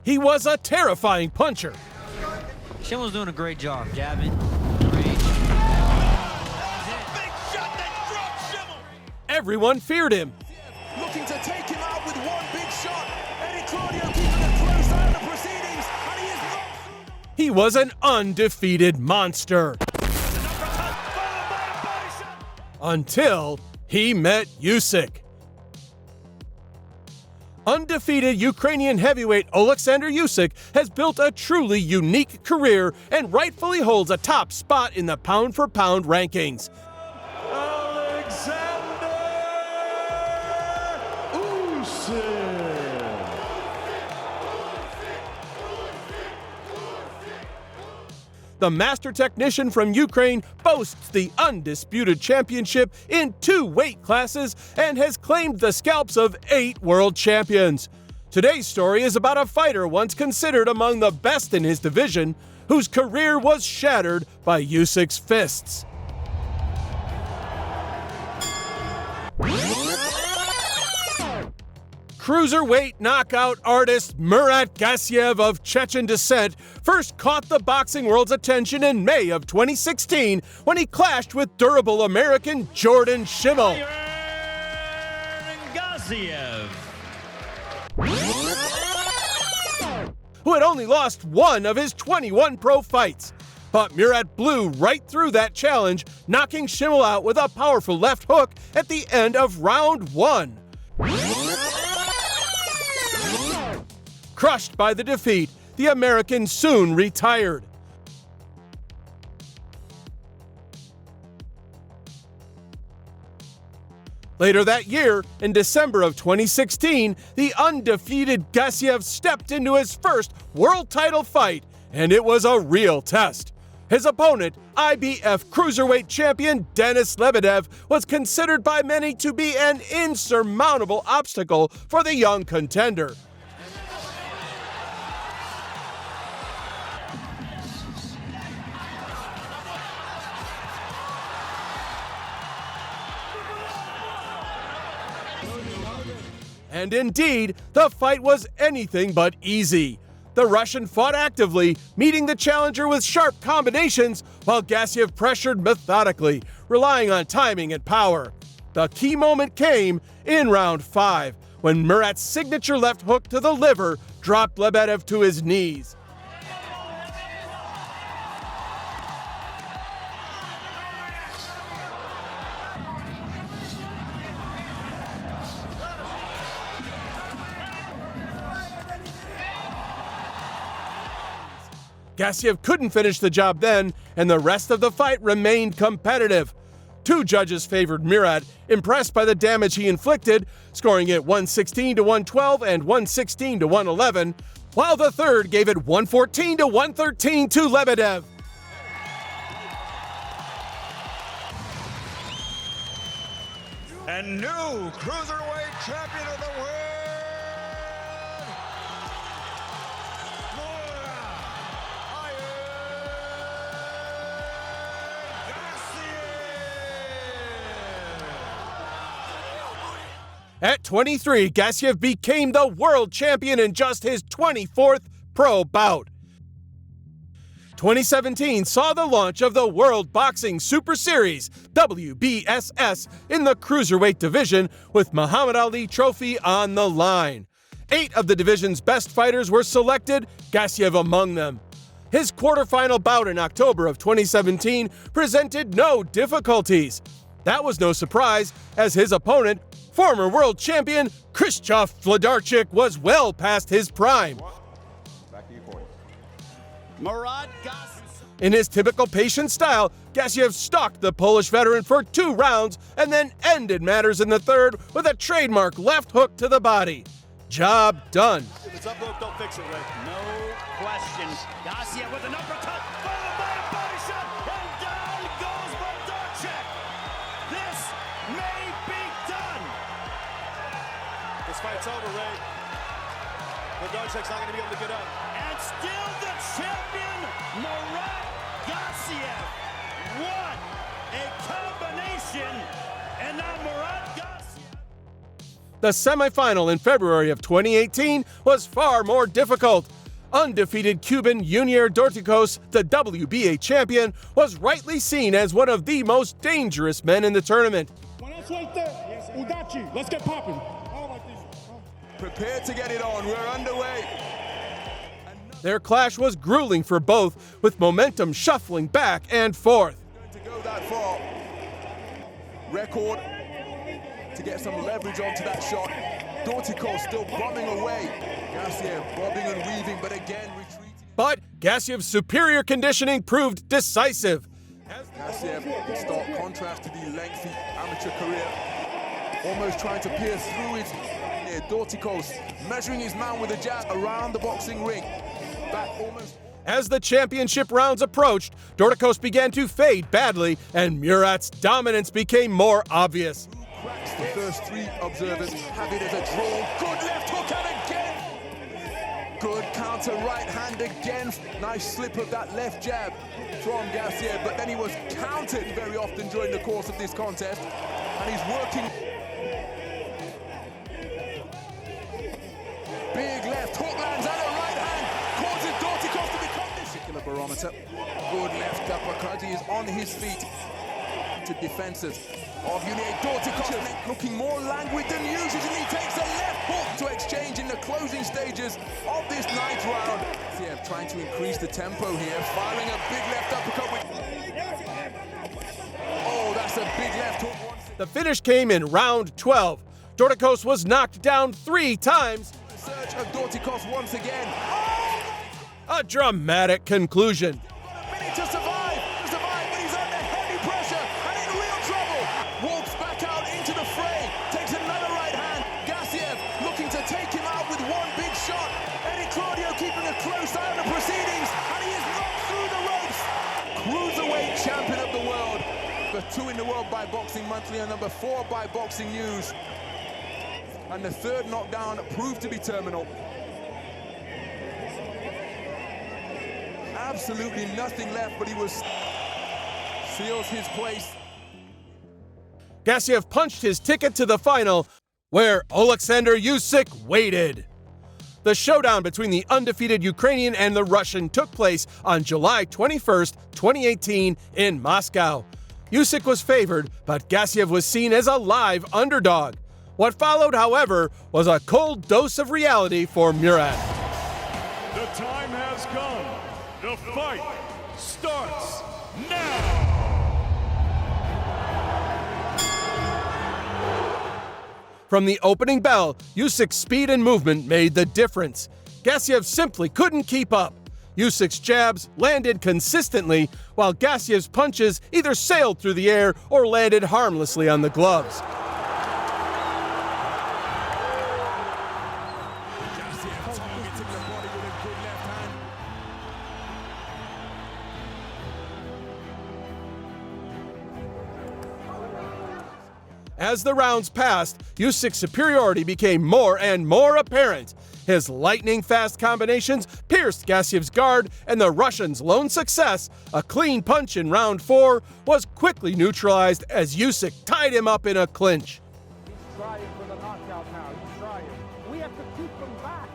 He was a terrifying puncher. Schimmel's doing a great job, jabbing. Everyone feared him. Looking to take him out with one big shot. Eddie Claudio keeping a close eye on the proceedings, and he is not. He was an undefeated monster. Until he met Usyk. Undefeated Ukrainian heavyweight Oleksandr Usyk has built a truly unique career and rightfully holds a top spot in the pound-for-pound rankings. Oleksandr Usyk. The master technician from Ukraine boasts the undisputed championship in 2 weight classes and has claimed the scalps of 8 world champions. Today's story is about a fighter once considered among the best in his division, whose career was shattered by Usyk's fists. Cruiserweight knockout artist Murat Gasev of Chechen descent first caught the boxing world's attention in May of 2016 when he clashed with durable American Jordan Schimmel. Gasev. Who had only lost 1 of his 21 pro fights. But Murat blew right through that challenge, knocking Schimmel out with a powerful left hook at the end of round 1. Crushed by the defeat, the American soon retired. Later that year, in December of 2016, the undefeated Gasev stepped into his first world title fight, and it was a real test. His opponent, IBF Cruiserweight champion Denis Lebedev, was considered by many to be an insurmountable obstacle for the young contender. And indeed, the fight was anything but easy. The Russian fought actively, meeting the challenger with sharp combinations, while Gasev pressured methodically, relying on timing and power. The key moment came in round 5, when Murat's signature left hook to the liver dropped Lebedev to his knees. Gasev couldn't finish the job then, and the rest of the fight remained competitive. 2 judges favored Murat, impressed by the damage he inflicted, scoring it 116-112 and 116-111, while the third gave it 114-113 to Lebedev. And new Cruiserweight champion of the world, At 23, Gasev became the world champion in just his 24th pro bout. 2017 saw the launch of the World Boxing Super Series, WBSS, in the Cruiserweight division with Muhammad Ali Trophy on the line. 8 of the division's best fighters were selected, Gasev among them. His quarterfinal bout in October of 2017 presented no difficulties. That was no surprise, as his opponent, former world champion Krzysztof Wlodarczyk, was well past his prime. back to you, Corey. Murat Gasev. In his typical patient style, Gasev stalked the Polish veteran for 2 rounds and then ended matters in the third with a trademark left hook to the body. Job done. If it's up broke, don't fix it, Ray. No question. Gasev with an uppercut, followed by a body shot, and down goes Wlodarczyk. This may be done. This fight's over, Ray. Wlodarczyk's not going to be able to get up. And still the champion, Murat Gasev. What a combination. And now Murat Gasev. The semifinal in February of 2018 was far more difficult. Undefeated Cuban Junior Dorticos, the WBA champion, was rightly seen as one of the most dangerous men in the tournament. Let's get popping. Prepare to get it on. We're underway. Their clash was grueling for both, with momentum shuffling back and forth. Going to go that far. Record to get some leverage onto that shot. Dorticos still bombing away. Gasev bobbing and weaving, but again retreating. But Gasev's superior conditioning proved decisive. Gasev, in stark contrast to the lengthy amateur career, almost trying to pierce through his Dorticos, measuring his man with a jab around the boxing ring. Back almost. As the championship rounds approached, Dorticos began to fade badly, and Murat's dominance became more obvious. Cracks the first three observers have it as a draw. Good left hook and again. Good counter right hand again. Nice slip of that left jab from Gasev, but then he was countered very often during the course of this contest, and he's working. Big left hook lands and a right hand causes Dorticos to become this particular barometer. Good left uppercut. He is on his feet. To defenses of Usyk. Dorticos looking more languid than usual, and he takes a left hook to exchange in the closing stages of this ninth round. Yeah, trying to increase the tempo here, firing a big left uppercut with. Oh, that's a big left hook. The finish came in round 12. Dorticos was knocked down 3 times. Search of Dorticos once again. A dramatic conclusion. A minute to survive, but he's under heavy pressure and in real trouble. Walks back out into the fray, takes another right hand. Gasev looking to take him out with one big shot. Eddie Claudio keeping a close eye on the proceedings, and he is knocked through the ropes. Cruiserweight champion of the world. Number 2 in the world by Boxing Monthly and number 4 by Boxing News. And the third knockdown proved to be terminal. Absolutely nothing left, but he seals his place. Gasev punched his ticket to the final, where Oleksandr Usyk waited. The showdown between the undefeated Ukrainian and the Russian took place on July 21st, 2018 in Moscow. Usyk was favored, but Gasev was seen as a live underdog. What followed, however, was a cold dose of reality for Murat. The time has come. The fight starts now. From the opening bell, Usyk's speed and movement made the difference. Gasev simply couldn't keep up. Usyk's jabs landed consistently, while Gasev's punches either sailed through the air or landed harmlessly on the gloves. As the rounds passed, Usyk's superiority became more and more apparent. His lightning-fast combinations pierced Gasev's guard, and the Russian's lone success, a clean punch in round 4, was quickly neutralized as Usyk tied him up in a clinch. He's trying for the knockout now. He's trying. We have to keep him back.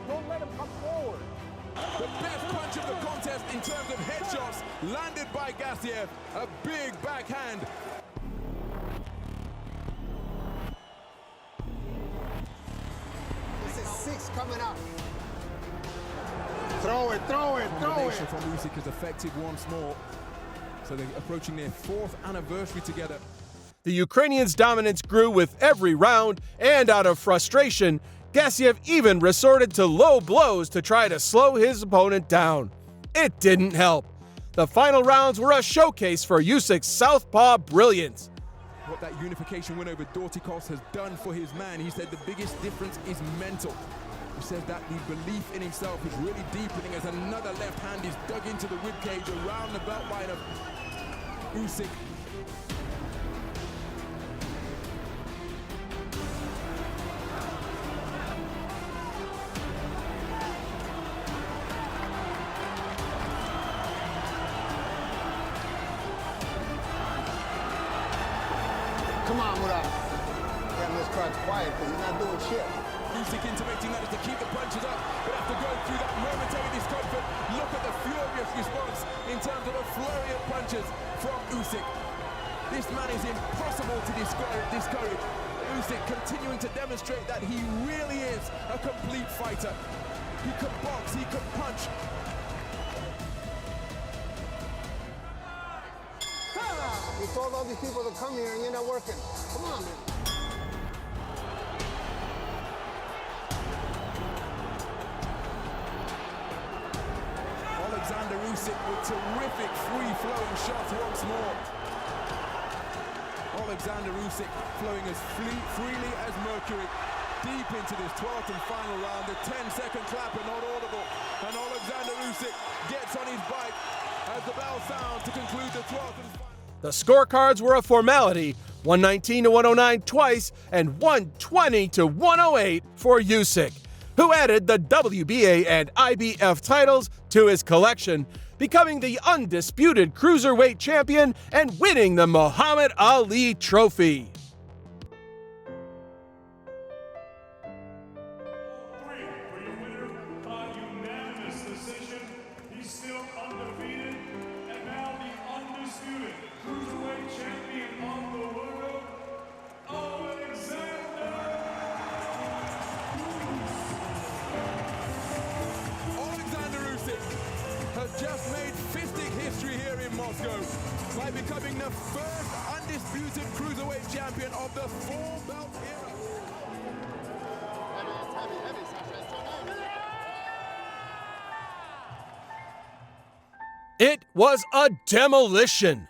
Don't let him come forward. The best punch of the contest in terms of headshots landed by Gasev. A big backhand. Six coming up. Throw it. Combination from Usyk is effective once more. So they're approaching their 4th anniversary together. The Ukrainians' dominance grew with every round, and out of frustration, Gasev even resorted to low blows to try to slow his opponent down. It didn't help. The final rounds were a showcase for Usyk's southpaw brilliance. What that unification win over Dorticos has done for his man, he said the biggest difference is mental. He says that the belief in himself is really deepening as another left hand is dug into the ribcage around the belt line of Usyk. Come on, Murat. having this crowd quiet because he's not doing shit. Usyk intimating that is to keep the punches up, but after going through that momentary discomfort, look at the furious response in terms of a flurry of punches from Usyk. This man is impossible to discourage. Usyk continuing to demonstrate that he really is a complete fighter. He can box, he can punch. You told all these people to come here and you're not working. Come on, man. Oleksandr Usyk with terrific free-flowing shots once more. Oleksandr Usyk flowing as freely as mercury. Deep into this 12th and final round. The 10-second clapper not audible. And Oleksandr Usyk gets on his bike as the bell sounds to conclude the 12th and final. The scorecards were a formality, 119 to 109 twice and 120 to 108 for Usyk, who added the WBA and IBF titles to his collection, becoming the undisputed cruiserweight champion and winning the Muhammad Ali Trophy. Three for your winner by unanimous decision. He's still undefeated and now the undisputed cruiserweight champion of the world, Oleksandr. Oleksandr Usyk has just made fistic history here in Moscow by becoming the first undisputed cruiserweight champion of the four-belt era. It was a demolition.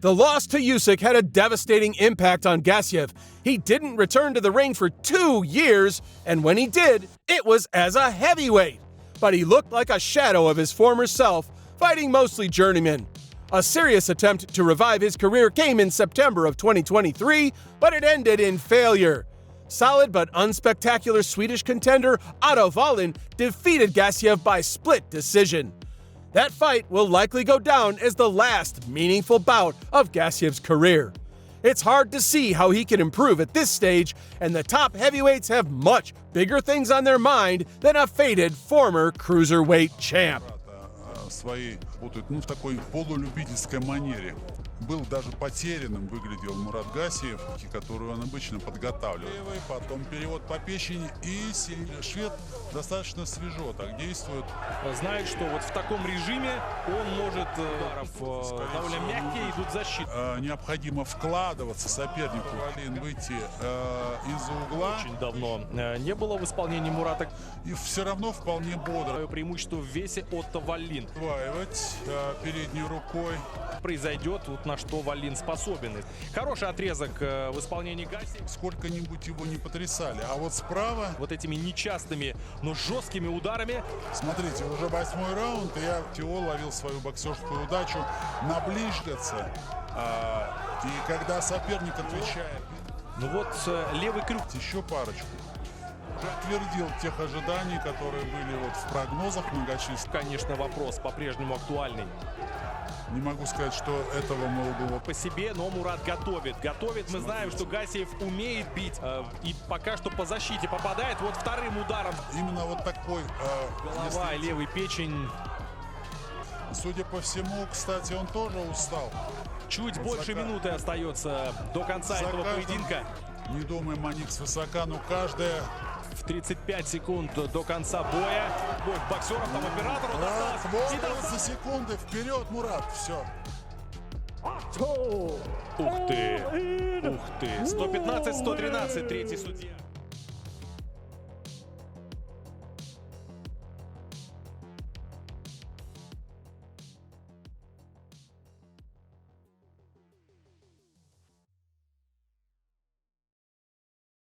The loss to Usyk had a devastating impact on Gasev. He didn't return to the ring for 2 years, and when he did, it was as a heavyweight. But he looked like a shadow of his former self, fighting mostly journeymen. A serious attempt to revive his career came in September of 2023, but it ended in failure. Solid but unspectacular Swedish contender Otto Wallin defeated Gasev by split decision. That fight will likely go down as the last meaningful bout of Gasev's career. It's hard to see how he can improve at this stage, and the top heavyweights have much bigger things on their mind than a faded former cruiserweight champ. Своей работают, в такой полулюбительской манере. Был даже потерянным, выглядел Мурат Гасиев, которую он обычно подготавливал. Потом перевод по печени, и швед достаточно свежо так действует. Знает, что вот в таком режиме он может довольно мягкие идут защиты. Необходимо вкладываться сопернику, выйти из-за угла. Очень давно не было в исполнении Мурата. И все равно вполне бодро. Преимущество в весе от Валлин. Удваивать передней рукой. Произойдет, вот на что Валлин способен. Хороший отрезок в исполнении Гасева. Сколько-нибудь его не потрясали. А вот справа... Вот этими нечастыми, но жесткими ударами. Смотрите, уже 8-й раунд, и я ловил свою боксерскую удачу наближаться. И когда соперник отвечает... Ну вот левый крюк. Еще парочку. Уже отвердил тех ожиданий, которые были вот в прогнозах многочисленных. Конечно, вопрос по-прежнему актуальный. Не могу сказать, что этого было по себе, но Мурат готовит. Мы знаем, что Гасев умеет бить. И пока что по защите попадает. Вот вторым ударом. Именно вот такой... голова и левый печень. Судя по всему, кстати, он тоже устал. Чуть больше минуты остается до конца этого поединка. Не думаем о них свысока, но каждая... В 35 секунд до конца боя. Бой боксеров, там оператору досталось. За секунды вперед, Мурат, все. Ух ты, ух ты. 115-113, третий судья.